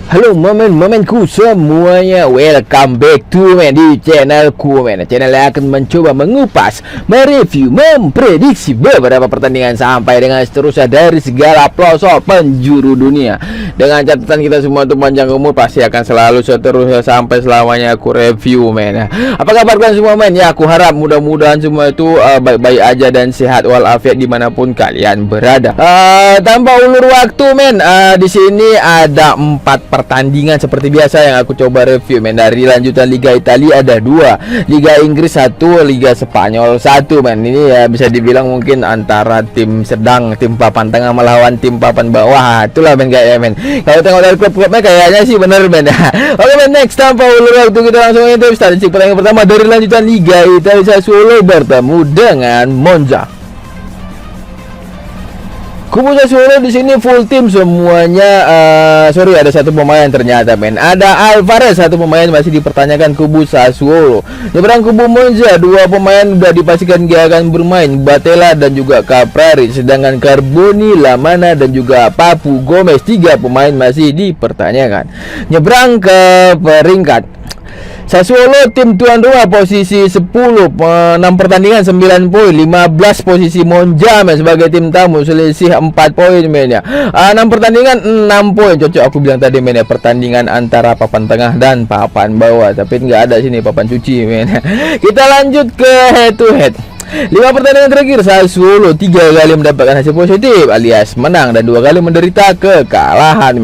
Halo momenku semuanya, welcome back to di channelku channel yang akan mencoba mengupas, mereview, memprediksi beberapa pertandingan sampai dengan seterusnya dari segala pelosok penjuru dunia. Dengan catatan kita semua untuk panjang umur pasti akan selalu seterusnya sampai selamanya aku review Apa kabar kalian semua Ya, aku harap mudah-mudahan semua itu baik-baik aja dan sehat walafiat dimanapun kalian berada. Tanpa ulur waktu di sini ada 4 pertandingan seperti biasa yang aku coba review dari lanjutan Liga Italia ada 2, Liga Inggris 1, Liga Spanyol 1 Ini ya bisa dibilang mungkin antara tim sedang, tim papan tengah melawan tim papan bawah. Itulah kayaknya Kalau tengok dari klub-klubnya kayaknya sih bener Oke next, tanpa ulur waktu kita langsung intip statistik pertandingan pertama dari lanjutan Liga Italia. Sassuolo bertemu dengan Monza. Kubu Sassuolo di sini full tim semuanya. Sorry, ada satu pemain ternyata Ada Alvarez, satu pemain masih dipertanyakan kubu Sassuolo. Nyebrang kubu Monza, 2 pemain sudah dipastikan dia akan bermain, Batella dan juga Caprari. Sedangkan Carboni, Lamana dan juga Papu Gomez, 3 pemain masih dipertanyakan. Nyebrang ke peringkat Sassuolo tim tuan rumah posisi 10, 6 pertandingan 9 poin. 15 posisi Monza sebagai tim tamu selisih 4 poin 6 pertandingan 6 poin. Cocok aku bilang tadi pertandingan antara papan tengah dan papan bawah, tapi nggak ada sini papan cuci Kita lanjut ke head to head. 5 pertandingan terakhir Sassuolo 3 kali mendapatkan hasil positif alias menang dan 2 kali menderita kekalahan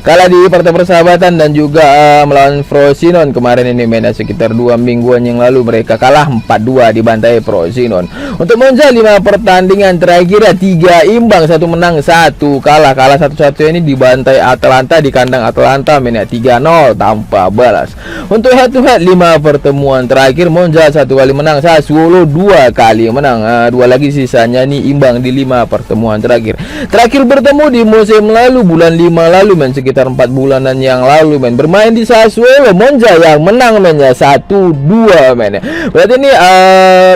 Kalah di partai persahabatan dan juga melawan Frosinone kemarin ini sekitar 2 mingguan yang lalu mereka kalah 4-2 dibantai Frosinone. Untuk Monza 5 pertandingan terakhir 3 imbang, 1 menang 1 kalah. Kalah 1-1 ini dibantai Atalanta di kandang Atalanta 3-0 tanpa balas. Untuk head to head 5 pertemuan terakhir Monza 1 kali menang, Sassuolo 2 kali menang, 2 lagi sisanya nih imbang di 5 pertemuan terakhir. Terakhir bertemu di musim lalu bulan 5 lalu sekitar 4 bulanan yang lalu bermain di Sassuolo. Monza yang menang 1-2 Berarti ini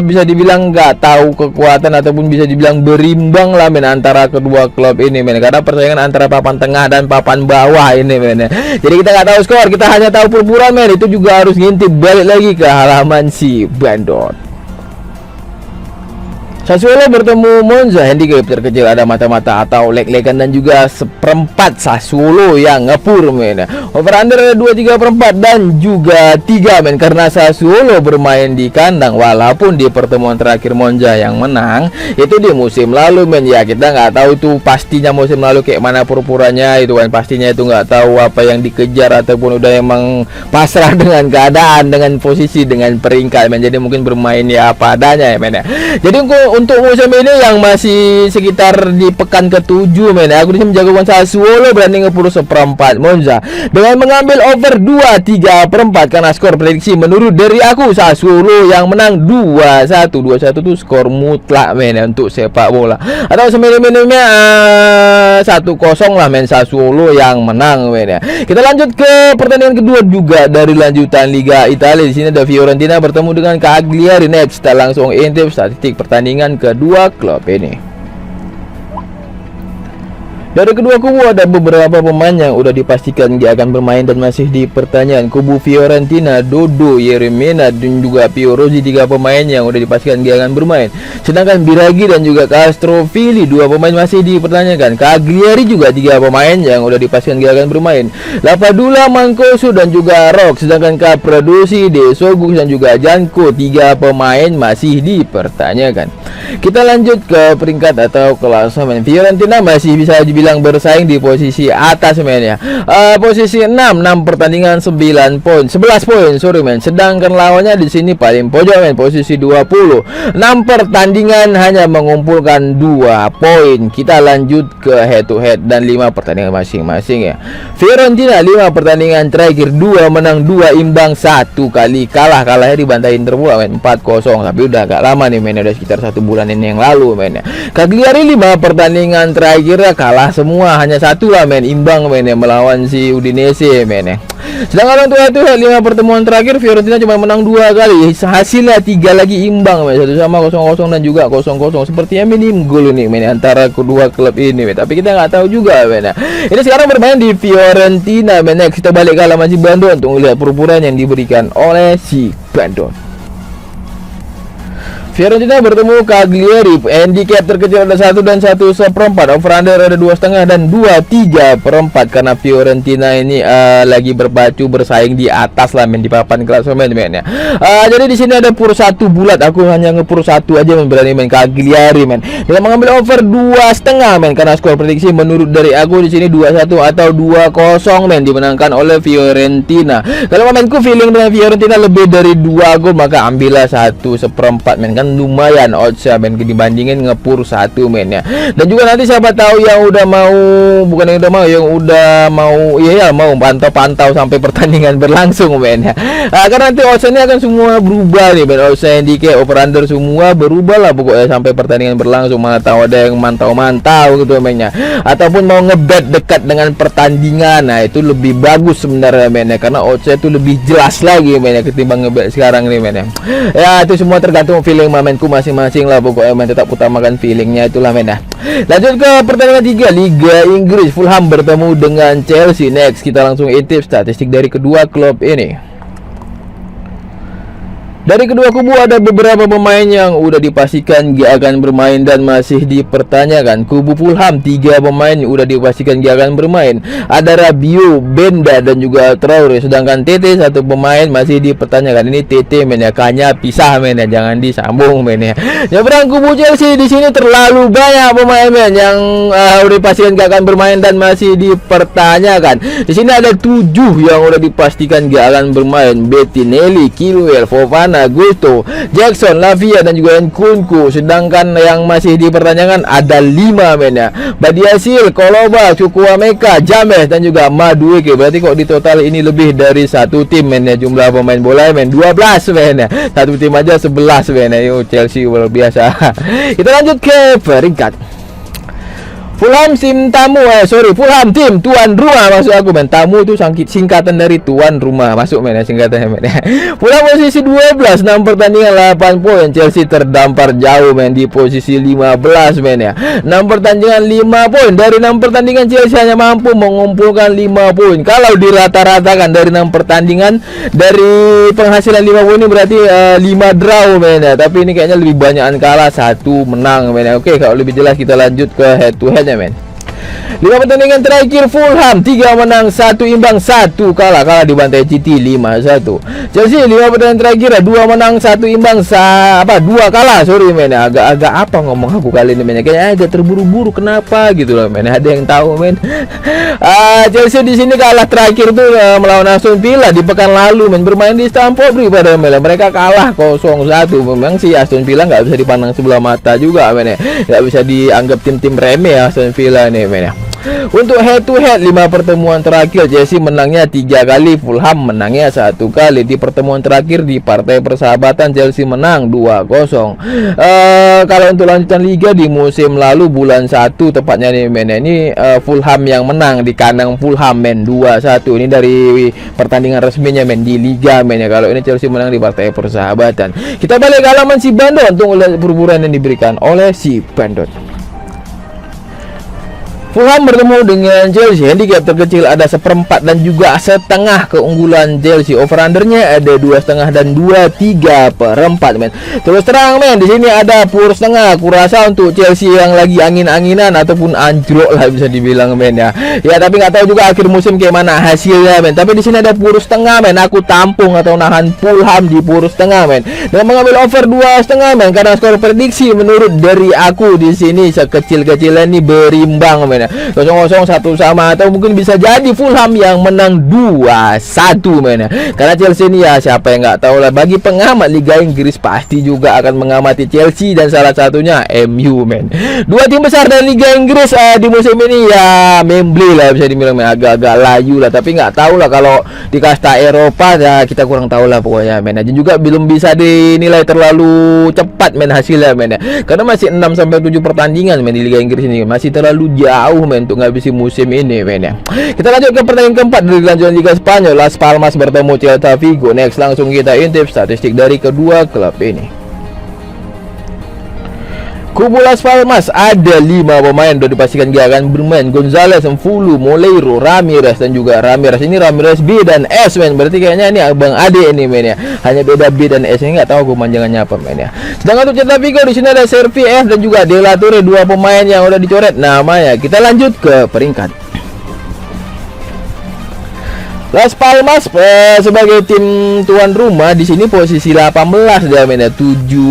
bisa dibilang nggak tahu kekuatan ataupun bisa dibilang berimbang lah antara kedua klub ini karena persaingan antara papan tengah dan papan bawah ini Jadi kita nggak tahu skor, kita hanya tahu purpuran itu juga harus ngintip balik lagi ke halaman si Bandot. Sassuolo bertemu Monza, handicap terkecil ada mata-mata atau leg-legan dan juga seperempat Sassuolo yang ngepur Over under ada 2/3/4 dan juga 3 karena Sassuolo bermain di kandang walaupun di pertemuan terakhir Monza yang menang itu di musim lalu ya kita nggak tahu tuh pastinya musim lalu kayak mana purpurannya itu pastinya itu nggak tahu apa yang dikejar ataupun udah emang pasrah dengan keadaan, dengan posisi, dengan peringkat jadi mungkin bermain ya apa adanya Jadi untuk musim ini yang masih sekitar di pekan ke-7 aku disini menjagokan Sassuolo berani ngepur seperempat Monza dengan mengambil over 2/3/4 karena skor prediksi menurut dari aku Sassuolo yang menang 2-1 itu skor mutlak untuk sepak bola atau seminim-minimnya 1-0 lah Sassuolo yang menang Kita lanjut ke pertandingan kedua juga dari lanjutan Liga Italia. Di sini ada Fiorentina bertemu dengan Cagliari. Next kita langsung intip statistik pertandingan kedua klub ini. Dari kedua kubu ada beberapa pemain yang udah dipastikan dia akan bermain dan masih dipertanyakan. Kubu Fiorentina, Dodo, Yeremina dan juga Pio Rossi, 3 pemain yang udah dipastikan dia akan bermain. Sedangkan Biraghi dan juga Castrovilli, 2 pemain masih dipertanyakan. Cagliari juga 3 pemain yang udah dipastikan dia akan bermain. Lapadula, Mancosu dan juga Rock. Sedangkan Capradossi, De Sogus dan juga Janko, 3 pemain masih dipertanyakan. Kita lanjut ke peringkat atau klasemen. Fiorentina masih bisa dibilang bersaing di posisi atas posisi 6 pertandingan 9 poin 11 poin sedangkan lawannya di sini paling pojok posisi 20 6 pertandingan hanya mengumpulkan 2 poin. Kita lanjut ke head to head dan 5 pertandingan masing-masing Fiorentina 5 pertandingan terakhir 2 menang 2 imbang 1 kali kalah. Kalahnya dibantai Inter pula 4-0 tapi udah agak lama nih udah sekitar 1 bulan ini yang lalu men ya. Cagliari 5 pertandingan terakhir kalah semua, hanya satu lah men imbang men ya melawan si Udinese men ya. Sedangkan untuk itu 5 pertemuan terakhir Fiorentina cuma menang 2 kali, hasilnya 3 lagi imbang men, satu sama 0-0 dan juga 0-0. Sepertinya minim gol ini men antara kedua klub ini men. Tapi kita nggak tahu juga men ya. Ini sekarang bermain di Fiorentina men. Kita balik ke halaman si Bandon untuk melihat perputaran yang diberikan oleh si Bandon. Fiorentina bertemu Cagliari, handicap terkecil ada 1 dan 1/4, over under ada 2,5 dan 2/3 karena Fiorentina ini lagi berpacu bersaing di atas lah men di papan klasemen men ya. Jadi di sini ada pur 1 bulat, aku hanya ngepur 1 aja men, berani main Cagliari men. Dengan mengambil over 2,5 men karena skor prediksi menurut dari aku di sini 2-1 atau 2-0 men dimenangkan oleh Fiorentina. Kalau momenku feeling dengan Fiorentina lebih dari 2 gol maka ambillah 1/4 men, kan lumayan oddsnya men dibandingin ngepur 1 men ya. Dan juga nanti siapa tahu yang udah mau, bukan yang udah mau mau pantau-pantau sampai pertandingan berlangsung men ya. Karena nanti oddsnya akan semua berubah nih men, oddsnya handicap over under semua berubah lah pokoknya sampai pertandingan berlangsung. Mana tahu ada yang mantau-mantau gitu men ya, ataupun mau ngebet dekat dengan pertandingan. Nah itu lebih bagus sebenarnya men ya, karena oddsnya itu lebih jelas lagi men ya ketimbang ngebet sekarang nih men ya. Ya itu semua tergantung feeling momenku masing-masing lah pokoknya men, tetap utamakan feelingnya itulah men dah. Lanjut ke pertandingan 3 Liga Inggris, Fulham bertemu dengan Chelsea. Next kita langsung intip statistik dari kedua klub ini. Dari kedua kubu ada beberapa pemain yang udah dipastikan gak akan bermain dan masih dipertanyakan. Kubu Fulham 3 pemain yang udah dipastikan gak akan bermain. Ada Rabiot, Benda dan juga Traore. Sedangkan TT 1 pemain masih dipertanyakan. Ini TT men ya, kanya pisah men ya, jangan disambung men ya. Nyebrang kubu Chelsea di sini terlalu banyak pemain men yang udah dipastikan gak akan bermain dan masih dipertanyakan. Di sini ada 7 yang udah dipastikan gak akan bermain. Bettinelli, Chilwell, Fofana, Gusto, Jackson, Lavia dan juga Nkunku. Sedangkan yang masih dipertanyakan ada 5 men ya. Badiashile, Koloba, Chukwuemeka, James dan juga Madueke. Berarti kok di total ini lebih dari 1 tim men ya, jumlah pemain bola men 12 men ya. Satu tim aja 11 men ya. Chelsea luar biasa. Kita lanjut ke peringkat. Fulham tim tamu, Fulham tim tuan rumah maksud aku men. Tamu itu singkatan dari tuan rumah, masuk men ya singkatannya men. Fulham posisi 12, 6 pertandingan 8 poin. Chelsea terdampar jauh men di posisi 15 men ya. 6 pertandingan 5 poin. Dari 6 pertandingan Chelsea hanya mampu mengumpulkan 5 poin. Kalau dirata-ratakan dari 6 pertandingan, dari penghasilan 5 poin ini berarti 5 draw men ya. Tapi ini kayaknya lebih banyakan kalah, 1 menang men ya. Oke, kalau lebih jelas kita lanjut ke head to head men. 5 pertandingan terakhir Fulham 3 menang 1 imbang 1 kalah dibantai City 5-1. Chelsea 5 pertandingan terakhir 2 menang 1 imbang 2 kalah. Sorry men, agak apa ngomong aku kali ini men, kayaknya agak terburu-buru kenapa gitu loh men. Ada yang tahu men. Chelsea di sini kalah terakhir tuh melawan Aston Villa di pekan lalu men, bermain di Stamford Bridge pada men. Mereka kalah 0-1. Memang si Aston Villa nggak bisa dipandang sebelah mata juga men ya. Nggak bisa dianggap tim-tim remeh ya Aston Villa nih men ya. Untuk head to head 5 pertemuan terakhir Chelsea menangnya 3 kali, Fulham menangnya 1 kali. Di pertemuan terakhir di partai persahabatan Chelsea menang 2-0. Kalau untuk lanjutan liga di musim lalu bulan 1 tepatnya nih men, ini Fulham yang menang di kandang Fulham men 2-1. Ini dari pertandingan resminya men di liga men ya. Kalau ini Chelsea menang di partai persahabatan. Kita balik ke halaman si Bandon untuk melihat perburuan yang diberikan oleh si Bandon. Fulham bertemu dengan Chelsea, handicap terkecil ada 1/4 dan juga setengah keunggulan Chelsea. Over undernya ada 2,5 dan 2/3 men. Terus terang men, di sini ada pur setengah. Kurasa untuk Chelsea yang lagi angin-anginan ataupun anjlok lah bisa dibilang men ya. Ya tapi nggak tahu juga akhir musim kayak mana hasilnya men. Tapi di sini ada pur setengah men. Aku tampung atau nahan Fulham di pur setengah men. Dan mengambil over 2,5 men karena skor prediksi menurut dari aku di sini sekecil-kecilan ini berimbang men. men. 0-0 satu sama, atau mungkin bisa jadi Fulham yang menang 2-1 men. Karena Chelsea ini ya siapa yang nggak tahu lah, bagi pengamat Liga Inggris pasti juga akan mengamati Chelsea dan salah satunya MU men. Dua tim besar dari Liga Inggris di musim ini ya membeli lah, bisa dibilang agak-agak layu lah, tapi nggak tahu lah kalau di kasta Eropa ya kita kurang tahu lah pokoknya men. Dan juga belum bisa dinilai terlalu cepat men hasilnya men, karena masih 6-7 pertandingan men di Liga Inggris ini, masih terlalu jauh men untuk ngabisi musim ini men ya. Kita lanjut ke pertandingan keempat dari lanjutan Liga Spanyol, Las Palmas bertemu Celta Vigo. Next langsung kita intip statistik dari kedua klub ini. Kubu Las Palmas ada 5 pemain sudah dipastikan dia akan bermain: Gonzalez, Mfulu, Moleiro, Ramirez dan juga Ramirez. Ini Ramirez B dan S men, berarti kayaknya ini abang adik ini men ya. Hanya beda B dan S, ini nggak tahu kepanjangannya apa men ya. Sedangkan untuk Celta Vigo di sini ada Servi F dan juga De La Torre, dua pemain yang udah dicoret namanya. Kita lanjut ke peringkat. Las Palmas sebagai tim tuan rumah di sini posisi 18 dia men, 7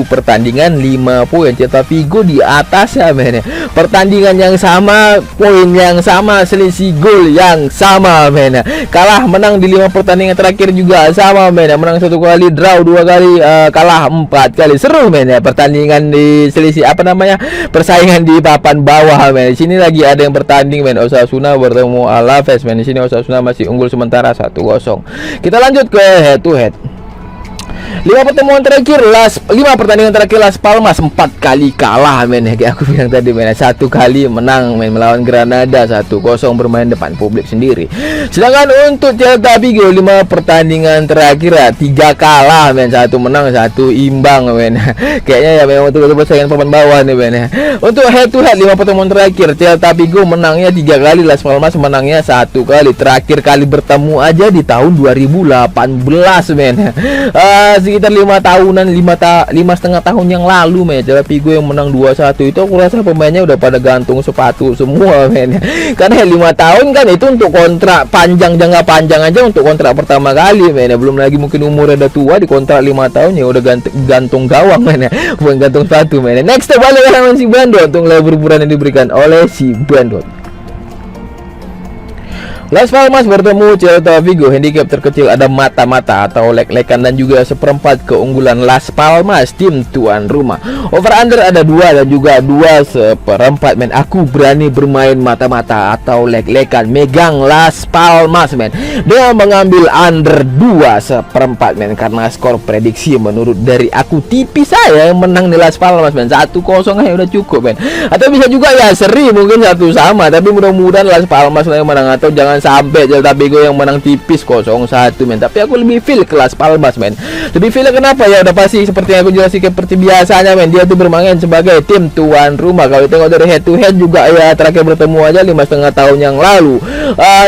pertandingan 5 poin. Celta Vigo di atas ya men. Pertandingan yang sama, poin yang sama, selisih gol yang sama men. Kalah menang di 5 pertandingan terakhir juga sama men. Menang 1 kali, draw 2 kali, kalah 4 kali. Seru men ya pertandingan di selisih apa namanya? Persaingan di papan bawah men. Di sini lagi ada yang bertanding men, Osasuna bertemu Alaves men. Di sini Osasuna masih unggul sementara 1-0. Kita lanjut ke head to head. 5 pertandingan terakhir Las Palmas 4 kali kalah men, kayak aku bilang tadi men. 1 kali menang men melawan Granada 1-0 bermain depan publik sendiri. Sedangkan untuk Celta Vigo 5 pertandingan terakhir 3 kalah men, 1 menang 1 imbang men. Kayaknya ya memang betul-betul persaingan papan bawah nih men. Untuk head to head 5 pertemuan terakhir Celta Vigo menangnya 3 kali, Las Palmas menangnya 1 kali. Terakhir kali bertemu aja di tahun 2018 men. Sekitar 5 tahunan, 5,5 tahun yang lalu men. Celta Vigo yang menang 2-1 itu aku rasa pemainnya udah pada gantung sepatu semua men. Karena 5 tahun kan itu untuk kontrak panjang, jangka panjang aja untuk kontrak pertama kali men. Belum lagi mungkin umurnya udah tua, di kontrak 5 tahun ya udah gantung gawang men, bukan gantung sepatu men. Next balik dengan si Bandot untuk liburan yang diberikan oleh si Bandot. Las Palmas bertemu Celta Vigo. Handicap terkecil ada mata-mata atau lek-lekan dan juga seperempat keunggulan Las Palmas, tim tuan rumah. Over under ada 2 dan juga 2 seperempat men. Aku berani bermain mata-mata atau lek-lekan, megang Las Palmas men, dengan mengambil under 2 seperempat men, karena skor prediksi menurut dari aku tipis saya yang menang di Las Palmas men. 1-0 aja udah cukup men. Atau bisa juga ya seri, mungkin 1 sama, tapi mudah-mudahan Las Palmas yang menang, atau jangan sampai Celta Vigo yang menang tipis 0-1 men. Tapi aku lebih feel ke Las Palmas men. Lebih feel kenapa ya, udah pasti seperti yang aku jelasin seperti biasanya men, dia tuh bermain sebagai tim tuan rumah. Kalau tengok dari head to head juga ya, terakhir bertemu aja 5,5 tahun yang lalu,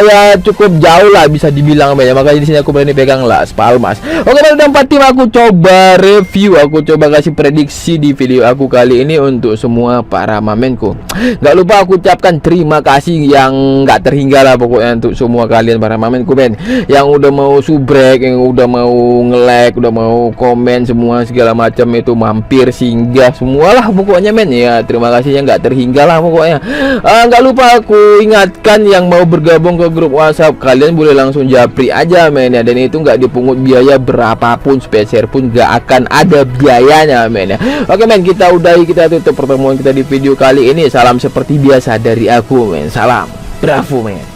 ya cukup jauh lah bisa dibilang men. Makanya di sini aku berani pegang Las Palmas. Oke, udah 4 tim aku coba review, aku coba kasih prediksi di video aku kali ini untuk semua para mamenku. Gak lupa aku ucapkan terima kasih yang gak terhingga lah pokoknya untuk semua kalian para mamenku men, yang udah mau subrek, yang udah mau nge-like, udah mau komen semua segala macam itu, mampir singgah semualah pokoknya men ya. Terima kasih yang nggak terhingga lah pokoknya. Nggak lupa aku ingatkan yang mau bergabung ke grup WhatsApp, kalian boleh langsung japri aja men ya, dan itu nggak dipungut biaya berapapun, spesial pun nggak akan ada biayanya men ya. Oke men, kita udahi, kita tutup pertemuan kita di video kali ini. Salam seperti biasa dari aku men, salam bravo men.